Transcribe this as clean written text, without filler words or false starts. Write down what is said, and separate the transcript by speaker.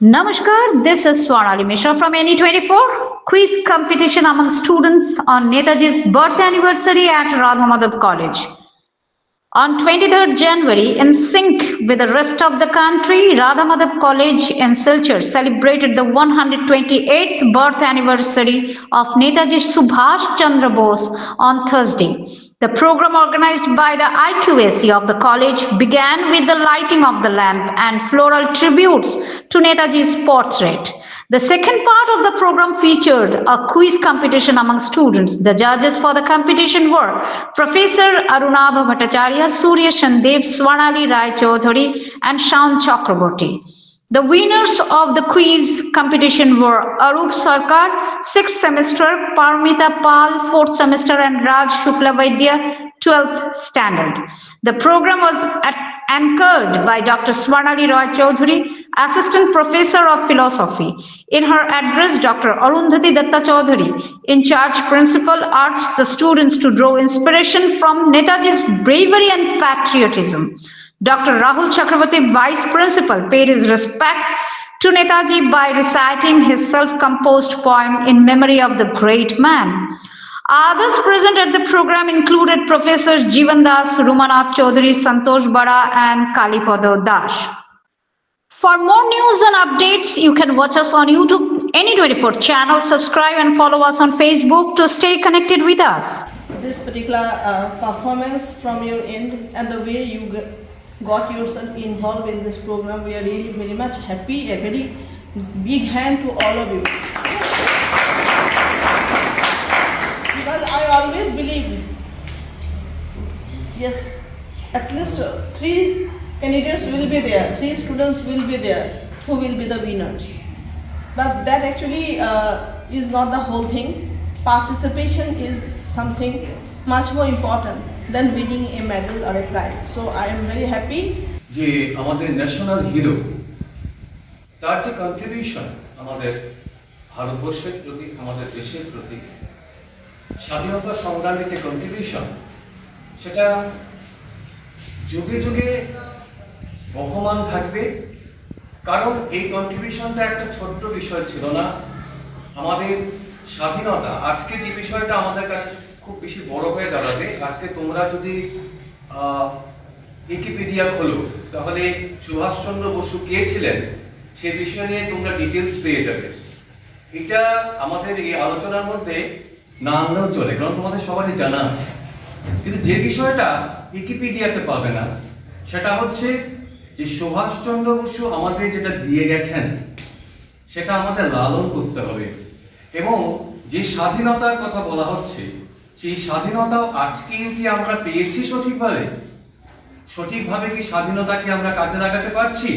Speaker 1: Namaskar, this is Swarnali Mishra from NE24 quiz competition among students on Netaji's birth anniversary at Radha Madhav College. On 23rd January, in sync with the rest of the country, Radha Madhav College in Silchar celebrated the 128th birth anniversary of Netaji Subhash Chandra Bose on Thursday. The program organized by the IQAC of the college began with the lighting of the lamp and floral tributes to Netaji's portrait. The second part of the program featured a quiz competition among students. The judges for the competition were Professor Arunabha Bhattacharya, Surya Shandev, Swarnali Rai Chaudhary and Shaun Chakraborty. The winners of the quiz competition were Arup Sarkar, 6th semester, Parmita Pal, 4th semester and Raj Shukla Vaidya, 12th standard. The program was anchored by Dr. Swarnali Rai Chaudhary, Assistant Professor of Philosophy. In her address, Dr. Arundhati Datta Chaudhary, in charge principal, urged the students to draw inspiration from Netaji's bravery and patriotism. Dr. Rahul Chakravarti, Vice Principal, paid his respects to Netaji by reciting his self-composed poem in memory of the great man. Others present at the program included Professor Jeevan Das, Rumanath Chaudhary, Santosh Bada and Kalipada Das. For more news and updates, you can watch us on YouTube, NE24 channel, subscribe and follow us on Facebook to stay connected with us.
Speaker 2: This particular performance from your end and the way you got yourself involved in this program, we are really very much happy. A very big hand to all of you. Because I always believe, yes, at least 3 candidates will be there, 3 students will be there who will be the winners. But that actually is not the whole thing. Participation is something much more important than winning a medal or a prize. So I am very happy.
Speaker 3: যে আমাদের national hero তার যে contribution আমাদের ভারতবর্ষের প্রতি, আমাদের দেশের প্রতি, স্বাধীনতা সংগ্রামের যে কন্ট্রিবিউশন, সেটা যুগে যুগে বহমান থাকবে। কারণ এই কন্ট্রিবিউশনটা একটা ছোট্ট বিষয় ছিল না। আমাদের স্বাধীনতা, আজকে যে বিষয়টা আমাদের কাছে খুব বেশি বড় হয়ে দাঁড়াবে, আজকে তোমরা যদি উইকিপিডিয়া খোলো তাহলে সুভাষচন্দ্র বসু কে ছিলেন সে বিষয় নিয়ে তোমরা ডিটেলস পেয়ে যাবে। এটা আমাদের এই আলোচনার মধ্যে না আনলেও চলে, কারণ তোমাদের সবারই জানা আছে। কিন্তু যে বিষয়টা উইকিপিডিয়াতে পাবে না সেটা হচ্ছে যে সুভাষচন্দ্র বসু আমাদের যেটা দিয়ে গেছেন সেটা আমাদের লালন করতে হবে। এবং যে স্বাধীনতার কথা বলা হচ্ছে সেই স্বাধীনতাও আজকেই কি আমরা পেয়েছি সঠিকভাবে? সঠিকভাবে কি স্বাধীনতাকে আমরা কাজে লাগাতে পারছি?